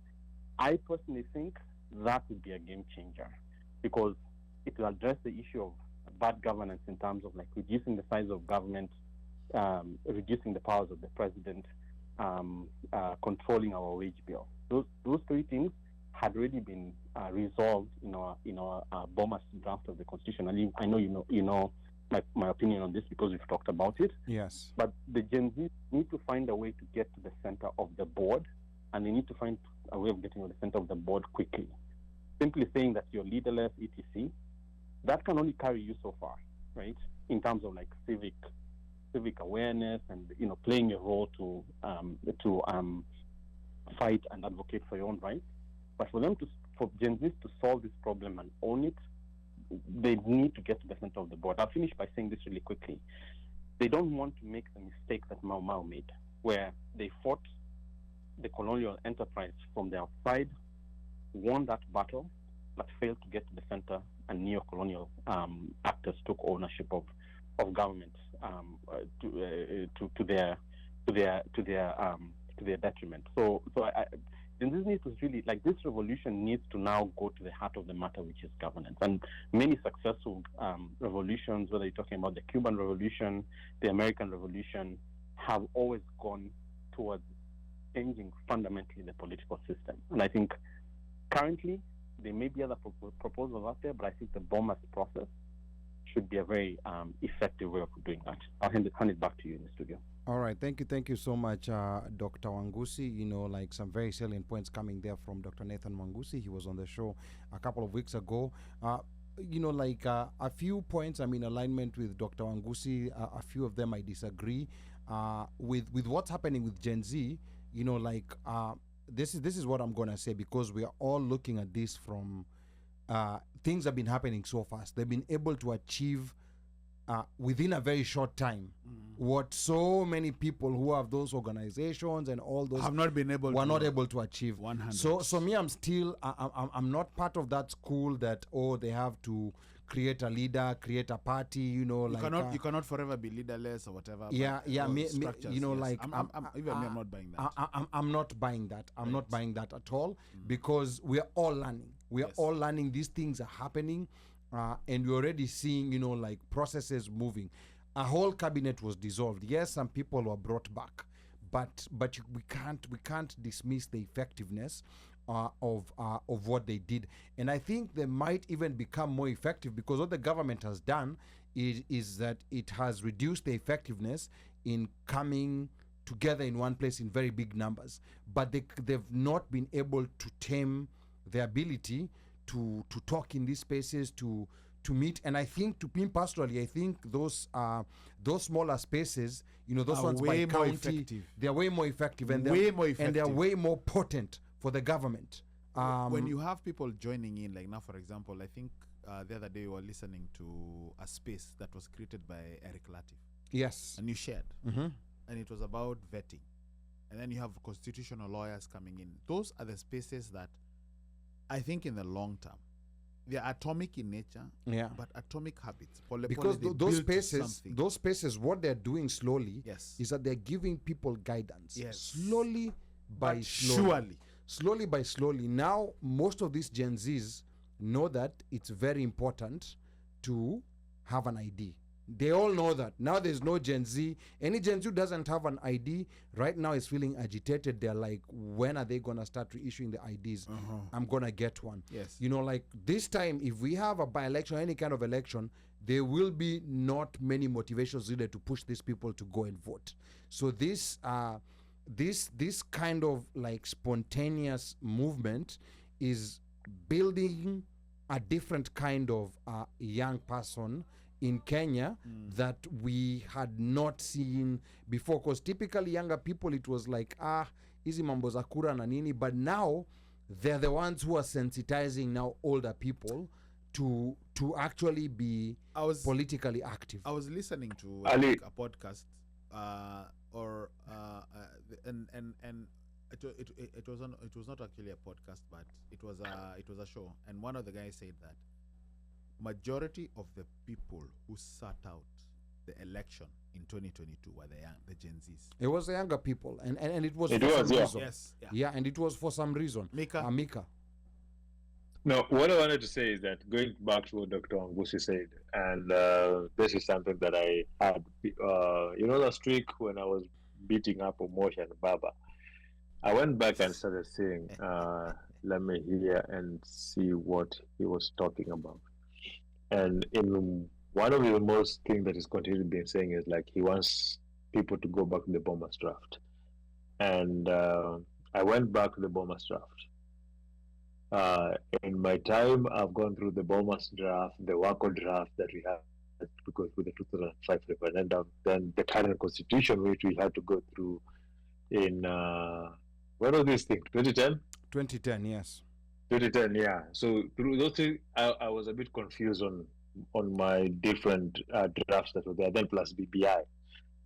I personally think that would be a game changer, because it will address the issue bad governance in terms of like reducing the size of government, reducing the powers of the president, controlling our wage bill. Those three things had already been resolved in our Bomas draft of the constitution. And I know you know my opinion on this because we've talked about it. Yes. But the Gen Z need to find a way to get to the center of the board, and they need to find a way of getting to the center of the board quickly. Simply saying that you're leaderless, etc., that can only carry you so far, right? In terms of like civic awareness and playing a role to fight and advocate for your own rights. But for Gen Z to solve this problem and own it, they need to get to the center of the board. I'll finish by saying this really quickly. They don't want to make the mistake that Mau Mau made, where they fought the colonial enterprise from the outside, won that battle, but failed to get to the center, and neo-colonial actors took ownership of government to their detriment. So this needs to really, like, this revolution needs to now go to the heart of the matter, which is governance. And many successful revolutions, whether you're talking about the Cuban Revolution, the American Revolution, have always gone towards changing fundamentally the political system. And I think currently there may be other proposals out there, but I think the Bomas process should be a very effective way of doing that. I'll hand it back to you in the studio. All right, thank you so much, Dr. Wangusi. Like some very salient points coming there from Dr. Nathan Wangusi. He was on the show a couple of weeks ago. A few points I'm in alignment with Dr. Wangusi. A few of them I disagree with what's happening with Gen Z. This is what I'm gonna say, because we are all looking at this from things have been happening so fast. They've been able to achieve within a very short time what so many people who have those organizations and all those have not been able were not able to achieve. 100. So me, I'm still I'm not part of that school that they have to create a leader, create a party, you cannot forever be leaderless or whatever. Structures, yes. I'm not buying that. I'm not buying that. I'm not buying that at all, because we are all learning. We are all learning. These things are happening, and we're already seeing, processes moving. A whole cabinet was dissolved. Yes, some people were brought back, but we can't dismiss the effectiveness of what they did. And I think they might even become more effective, because what the government has done is that it has reduced the effectiveness in coming together in one place in very big numbers. But they've not been able to tame the ability to talk in these spaces, to meet. And I think, to me personally, I think those smaller spaces, those ones by county, they're way more effective, and they're way more potent for the government. When you have people joining in, like now, for example, I think the other day we were listening to a space that was created by Eric Latif. Yes. And you shared. And it was about vetting. And then you have constitutional lawyers coming in. Those are the spaces that I think in the long term, they are atomic in nature, but atomic habits. Because those spaces, what they're doing slowly is that they're giving people guidance. Slowly by slowly. Now, most of these Gen Zs know that it's very important to have an ID. They all know that. Now there's no Gen Z. Any Gen Z who doesn't have an ID right now is feeling agitated. They're like, when are they going to start reissuing the IDs? I'm going to get one. Yes. Like this time, if we have a by-election, any kind of election, there will be not many motivations needed to push these people to go and vote. So this kind of like spontaneous movement is building a different kind of young person in Kenya that we had not seen before. Because typically younger people, it was like, hizi mambo za kura na nini, but now they're the ones who are sensitizing now older people to actually be politically active. I was listening to a podcast and it was not actually a podcast, but it was a show, and one of the guys said that majority of the people who sat out the election in 2022 were the Gen Zs. It was the younger people, and it was for some reason. Yes, and it was for some reason. Mika. Mika. No, what I wanted to say is that going back to what Dr. Angusi said, and this is something that I had, last week when I was beating up Omosha and Baba, I went back and started saying, let me hear and see what he was talking about. And in one of the most things that he's continually been saying is like he wants people to go back to the Bombers draft. And I went back to the Bombers draft. In my time, I've gone through the Bombers draft, the Wako draft that we had to go through the 2005 referendum, then the current constitution, which we had to go through in, what was this thing, 2010? 2010, yes. 2010, yeah. So through those things, I was a bit confused on my different drafts that were there, then plus BBI.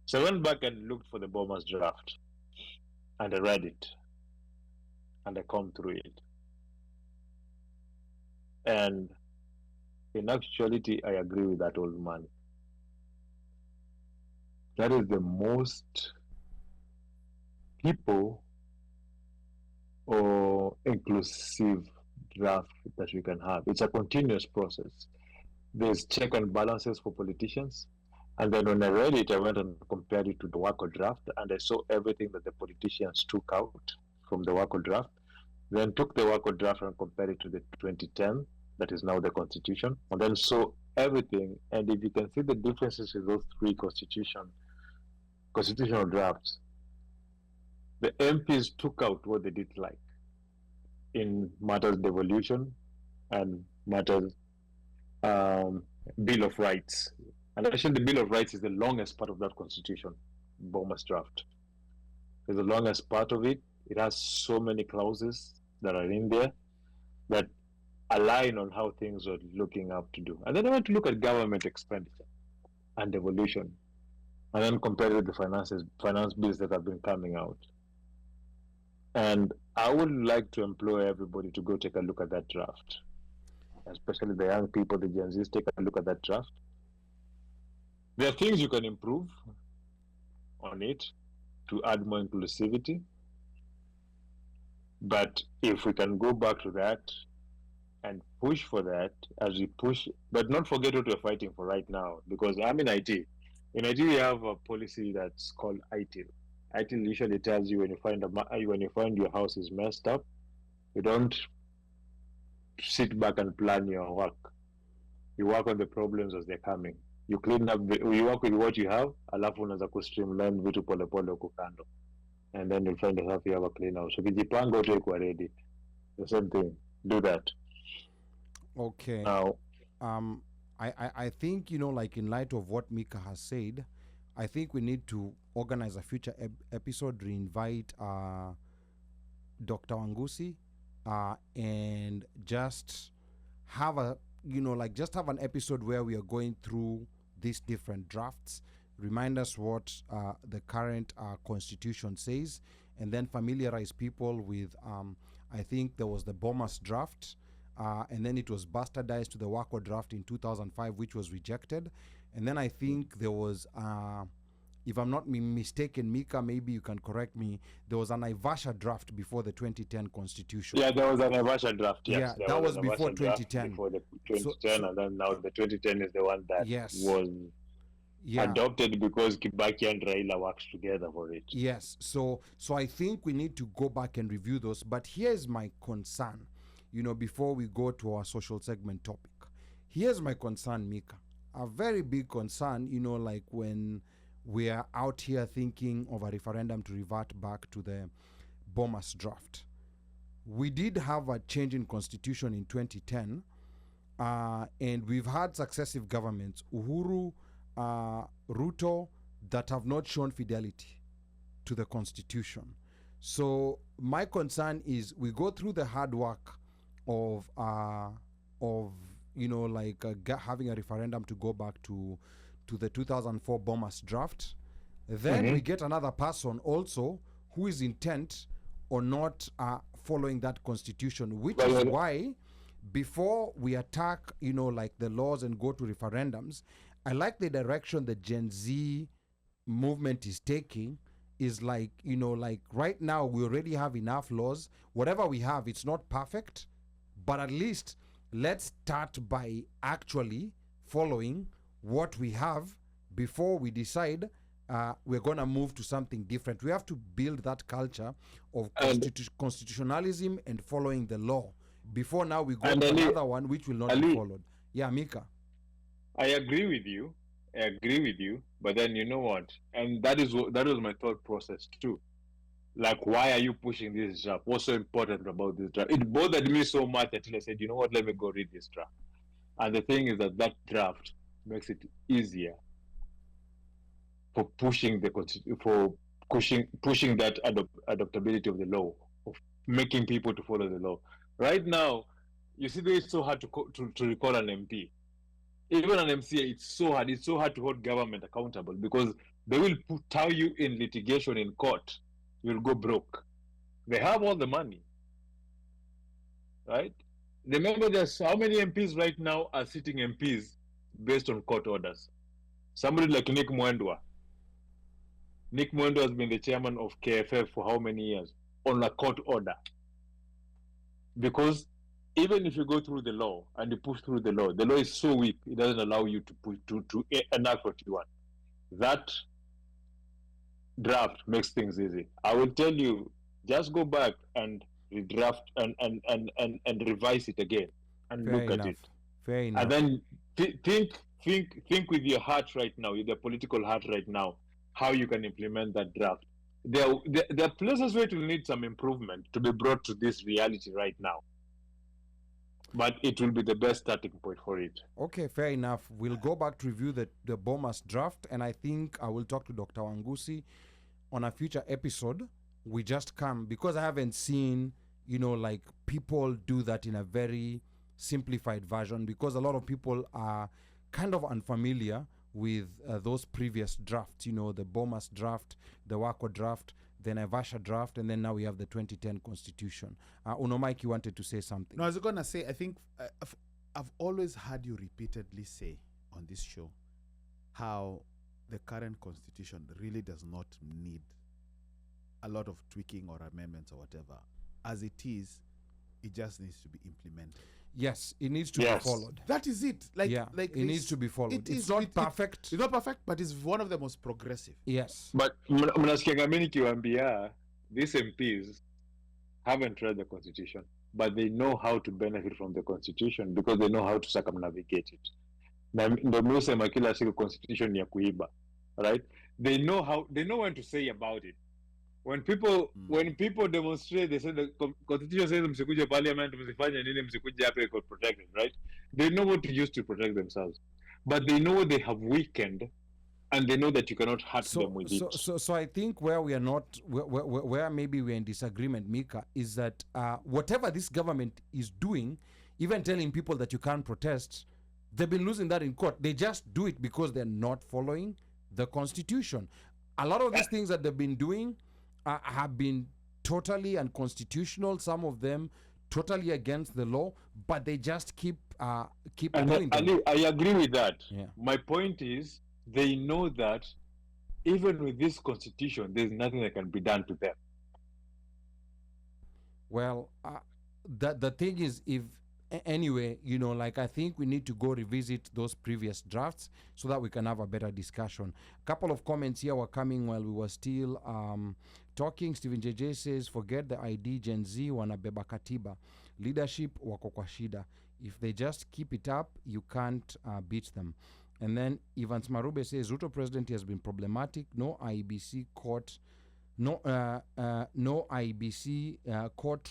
So I went back and looked for the Bombers draft, and I read it, and I combed through it. And in actuality, I agree with that old man. That is the most people or inclusive draft that we can have. It's a continuous process. There's check and balances for politicians. And then when I read it, I went and compared it to the Wako draft, and I saw everything that the politicians took out from the Wako draft. Then took the Wako draft and compared it to the 2010, that is now the constitution, and then saw everything. And if you can see the differences in those three constitutional drafts, the MPs took out what they didn't like in matters devolution and matters Bill of Rights. And actually, the Bill of Rights is the longest part of that constitution, Bombers draft. It's the longest part of it. It has so many clauses that are in there that align on how things are looking up to do. And then I want to look at government expenditure and devolution, and then compare it with the finance bills that have been coming out. And I would like to employ everybody to go take a look at that draft, especially the young people, the Gen Zs, take a look at that draft. There are things you can improve on it to add more inclusivity. But if we can go back to that and push for that as we push, but not forget what we're fighting for right now, because I'm in IT. In IT, we have a policy that's called ITIL. ITIL usually tells you when you find your house is messed up, you don't sit back and plan your work. You work on the problems as they're coming. You clean up, you work with what you have, alafu unaweza kustreamline vitu polepole huko kando. And then you'll find yourself you have a clean house. So ukijipanga wote iko ready. The same thing. Do that. Okay. Now, I think, like in light of what Mika has said, I think we need to organize a future episode, re-invite Dr. Wangusi, and just have just have an episode where we are going through these different drafts, remind us what the current constitution says, and then familiarize people with, I think there was the Bombers draft, and then it was bastardized to the Wako draft in 2005, which was rejected. And then I think there was, if I'm not mistaken, Mika, maybe you can correct me, there was an Ivasha draft before the 2010 constitution. yeah, there was an Ivasha draft. Yes, Yeah, there that was an before Ivasha draft 2010. Before the 2010, and then now the 2010 is the one that Yes. was Yeah. adopted because Kibaki and Raila worked together for it. Yes. So I think we need to go back and review those. But here's my concern, before we go to our social segment topic. Here's my concern, Mika. A very big concern, like when we are out here thinking of a referendum to revert back to the Bombers draft. We did have a change in constitution in 2010, and we've had successive governments, Uhuru, Ruto, that have not shown fidelity to the constitution. So my concern is we go through the hard work of having a referendum to go back to the 2004 Bombers draft. Then we get another person also who is intent on not following that constitution, which is why before we attack, the laws and go to referendums, I like the direction the Gen Z movement is taking. Is like right now we already have enough laws. Whatever we have, it's not perfect, But at least let's start by actually following what we have before we decide we're going to move to something different. We have to build that culture of constitutionalism and following the law before now we go to another one which will not be followed. Yeah, Mika. I agree with you. But then you know what? And that was my thought process too. Like, why are you pushing this draft? What's so important about this draft? It bothered me so much until I said, you know what? Let me go read this draft. And the thing is that draft makes it easier for pushing that adoptability of the law, of making people to follow the law. Right now, you see, it's so hard to recall an MP. Even an MCA, it's so hard. It's so hard to hold government accountable because they will tie you in litigation in court. You'll go broke. They have all the money, right? Remember, there's how many MPs right now are sitting MPs based on court orders. Somebody like Nick Mwendwa. Nick Mwendwa has been the chairman of KFF for how many years? On a court order. Because even if you go through the law and you push through the law is so weak, it doesn't allow you to push to enact what you want. That draft makes things easy. I will tell you, just go back and redraft and revise it again and look at it. Fair enough. And then think with your heart right now, with your political heart right now, how you can implement that draft. There are places where it will need some improvement to be brought to this reality right now. But it will be the best starting point for it. Okay, fair enough. We'll go back to review the Bomas draft, and I think I will talk to Dr. Wangusi on a future episode. We just come because I haven't seen, like people do that in a very simplified version, because a lot of people are kind of unfamiliar with those previous drafts, the Bomas draft, the Wako draft, the Naivasha draft, and then now we have the 2010 Constitution. Mike, you wanted to say something. No, I was going to say, I think I've always heard you repeatedly say on this show how the current Constitution really does not need a lot of tweaking or amendments or whatever. As it is, it just needs to be implemented. Yes, it needs to be followed. That is it. It needs to be followed. It's not perfect. It's not perfect, but it's one of the most progressive. Yes. But mnasikianga mimi nikiwaambia, these MPs haven't read the Constitution, but they know how to benefit from the Constitution because they know how to circumnavigate it. Na ndio mimi husema kila siku Constitution ni ya kuiba, right? They know when to say about it. When people demonstrate, they say the Constitution says msikuje parliament, msifanye nini, msikuje hapa iko protected, right? They know what to use to protect themselves, but they know they have weakened, and they know that you cannot hurt them with it. So I think where we are not, where maybe we're in disagreement, Mika, is that whatever this government is doing, even telling people that you can't protest, they've been losing that in court. They just do it because they're not following the Constitution. A lot of these things that they've been doing have been totally unconstitutional. Some of them totally against the law, but they just keep doing them. I agree with that. Yeah. My point is, they know that even with this Constitution, there's nothing that can be done to them. Well, the thing is, anyway, I think we need to go revisit those previous drafts so that we can have a better discussion. A couple of comments here were coming while we were still talking. Stephen JJ says, forget the ID, Gen Z wanabeba katiba. Leadership wako kwa shida. If they just keep it up, you can't beat them. And then Evans Marube says, Ruto presidency has been problematic. No IBC court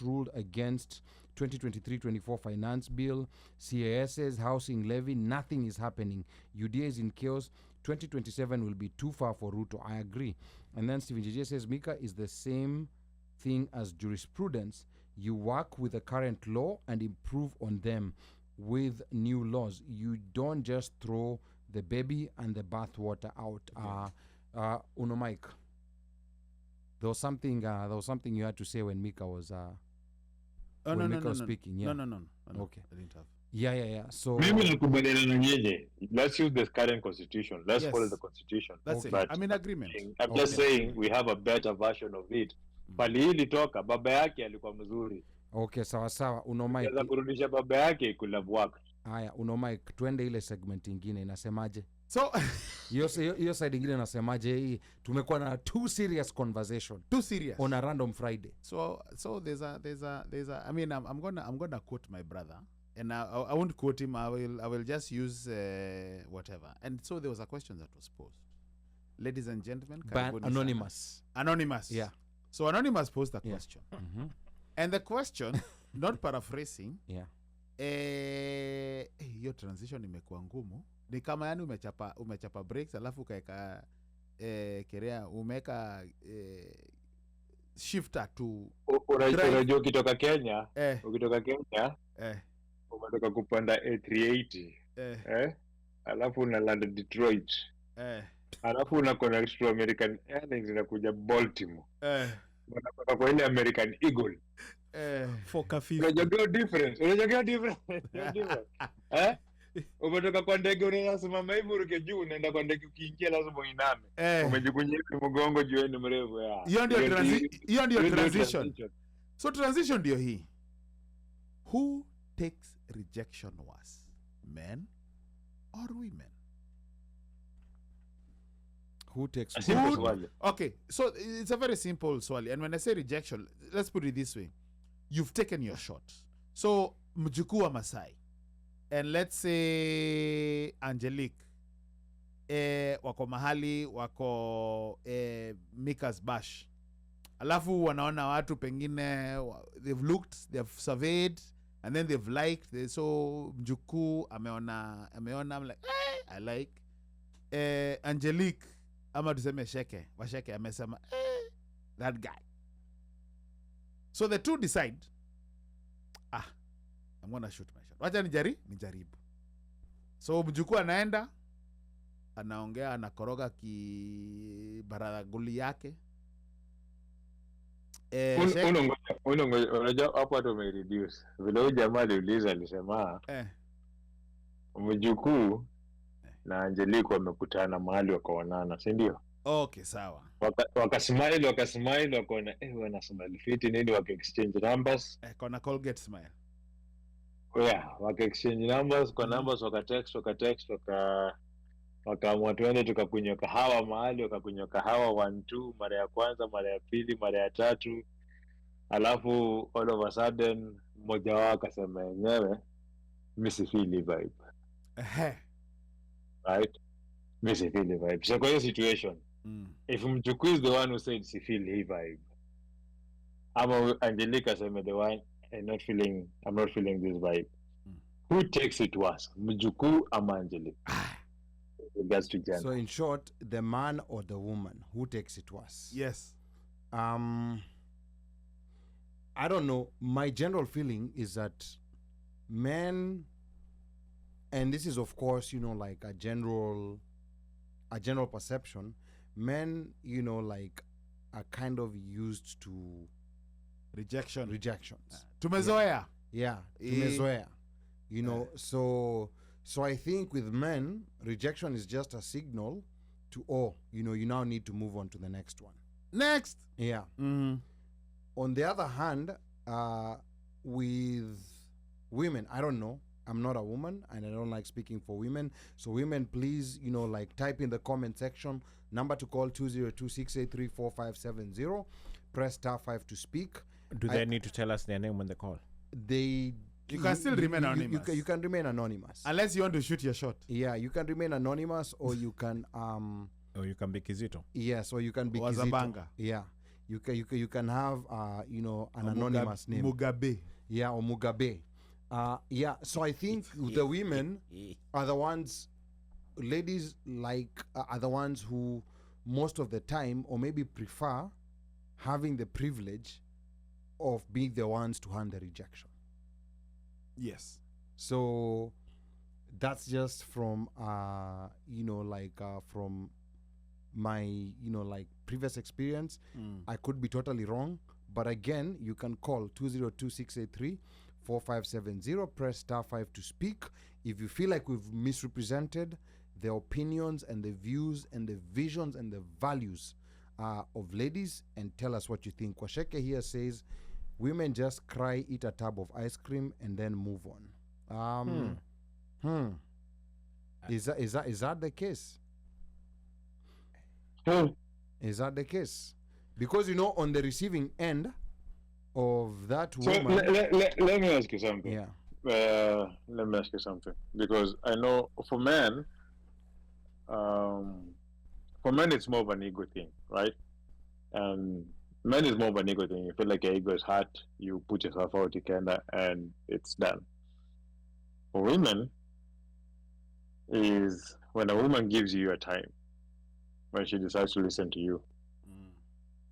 ruled against 2023-24 finance bill. CAS says housing levy, nothing is happening. UDA is in chaos. 2027 will be too far for Ruto. I agree. And then Stephen JJ says Mika is the same thing as jurisprudence. You work with the current law and improve on them with new laws. You don't just throw the baby and the bathwater out. Mike, there was something you had to say when Mika was speaking. Yeah. No. Okay. I didn't have. Yeah. So Maybe nakubaliana na nyinyi. Let's use the current Constitution. Let's follow the Constitution. That's it. But I'm in agreement. I'm just saying we have a better version of it. Pali hili toka baba yake alikuwa mzuri. Okay, sawa sawa. Unomike. Anaweza kurudisha baba yake kula bwaka. Haya, unomike, twende ile segment ingine inasemaje? So Hiyo side ingine inasemaje hii? Tumekuwa na too serious conversation too serious. on a random Friday. So there's a I mean I'm gonna quote my brother, and I won't quote him. I will just use whatever. And so there was a question that was posed. Ladies and gentlemen, karibuni sana. Anonymous. Yeah. So Anonymous posed the question. Mm-hmm. And the question, not paraphrasing, Yeah. Hiyo transition imekuwa ngumu. Ni kama yani umechapa breaks alafu ukaeka kerea umeka shifter to Unajua ukitoka Kenya, eh umetoka kupanda A380 alafu unaland Detroit alafu unakwenda to American Airlines inakuja Baltimore unatoka kwa ile American Eagle For cafe. unajua difference umetoka kwa ndege unasimama hivi uruke juu unaenda kwa ndege ukiingia lazima uiname umejikunyia mgongo juu ni mrefu hiyo ndio transition. So transition ndio hii. Who takes rejection worse, men or women? Who takes Okay, so it's a very simple swali. And when I say rejection, let's put it this way. You've taken your shot. So mjukuu wa Masai, and let's say Angelique wako mahali wako Mika's Bash, alafu wanaona watu pengine they've looked, they've surveyed, and then they've liked. So mjukuu ameona I'm like I like Angelique ama tuseme washeke amesema that guy. So the two decide, I'm gonna shoot my shot. Wacha nijaribu. So mjukuu anaenda anaongea anakoroga kibaraguli yake. Unajua hapo hata umereduce. Vile huyu jamaa alisema mjukuu na Angelique wamekutana mahali wakaonana, si ndio? Okay, sawa. Wakasmile wakaona wana smile fit nini waka-exchange numbers. Kona Colgate smile. Waka-exchange numbers, kwa numbers waka-text wakaamua tuende tukakunywa kahawa mahali, wakakunywa kahawa 1-2 mara ya kwanza, mara ya pili, mara ya tatu. Alafu all of a sudden mmoja wao akasema yenyewe mimi si feel vibe. Right? Mimi si feel vibe. So kwa hiyo situation, if mjukuu is the one who said si feel vibe, ama Angelique aseme the one I'm not feeling this vibe. Who takes it worse? Mjukuu ama Angelique? So in short, the man or the woman, who takes it worse? Yes. I don't know. My general feeling is that men, and this is of course, like a general perception, men, like are kind of used to rejections. Tumezoea. Yeah, tumezoea. So I think with men, rejection is just a signal to, you now need to move on to the next one. Next. Yeah. Mm-hmm. On the other hand, with women, I don't know. I'm not a woman and I don't like speaking for women. So women, please, like type in the comment section. Number to call 202-683-4570. Press *5 to speak. Do they need to tell us their name when they call? You can still remain anonymous. You can remain anonymous. Unless you want to shoot your shot. Yeah, you can remain anonymous, or you can or you can be Kizito. Yes, or you can be Kizito. Yeah. You can have an anonymous name. Mugabe. Yeah, or Mugabe. Yeah, so I think the women are the ones, ladies are the ones who most of the time, or maybe prefer having the privilege of being the ones to handle rejection. Yes. So that's just from from my previous experience. I could be totally wrong, but again, you can call 202-683-4570. Press *5 to speak. If you feel like we've misrepresented the opinions and the views and the visions and the values of ladies, and tell us what you think. Kwasheke here says women just cry, eat a tub of ice cream, and then move on. Is that the case? Is that the case? Because on the receiving end of that So woman, let me ask you something. yeah, Let me ask you something, because I know for men, it's more of an ego thing, right? And men is more of an ego thing. You feel like your ego is hurt, you put yourself out, and it's done. For women, is when a woman gives you your time, when she decides to listen to you,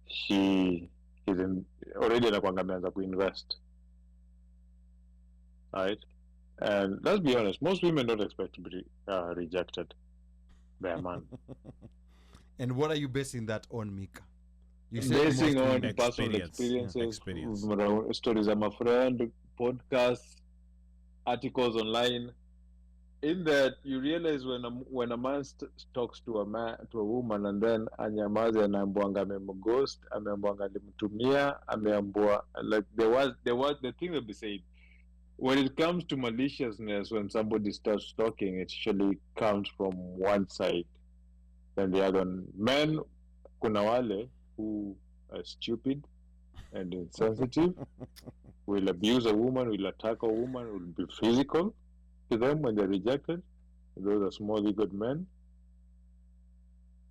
she is already anakuanga ameanza kuinvest, right? And let's be honest, most women don't expect to be rejected by a man. and what are you basing that on, Mika? You said Basing most on women. personal Experience. experiences, Experience. stories of my friend, podcasts, articles online. In that, you realize when a man talks to a woman, and then anyamaze anaambiwanga amemghost, ameambiwanga alimtumia, ameambiwa, like there was the thing that they said. When it comes to maliciousness, when somebody starts talking, it usually comes from one side than the other. Men, kuna wale who are stupid and insensitive, will abuse a woman, will attack a woman, will be physical to them when they're rejected. Those are small egoed men.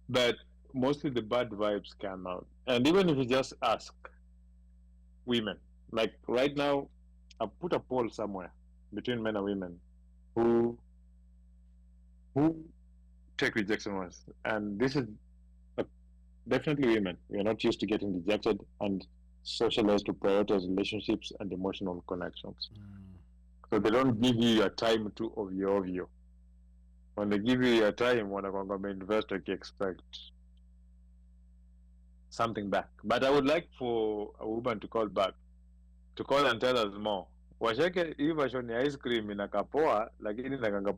But mostly the bad vibes come out. And even if you just ask women, like right now, I put a poll somewhere between men and women who take rejection worse. And this is definitely women. We are not used to getting rejected and socialized to prioritize relationships and emotional connections. So they don't give you your time to ovyo. When they give you your time, wanakwanga invest expect something back. But I would like for a woman to call back, to call and tell us more. Washeke hii version ya ice cream inakapoa, lakini nakanga.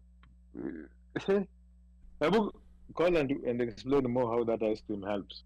Call and explain more how that ice cream helps.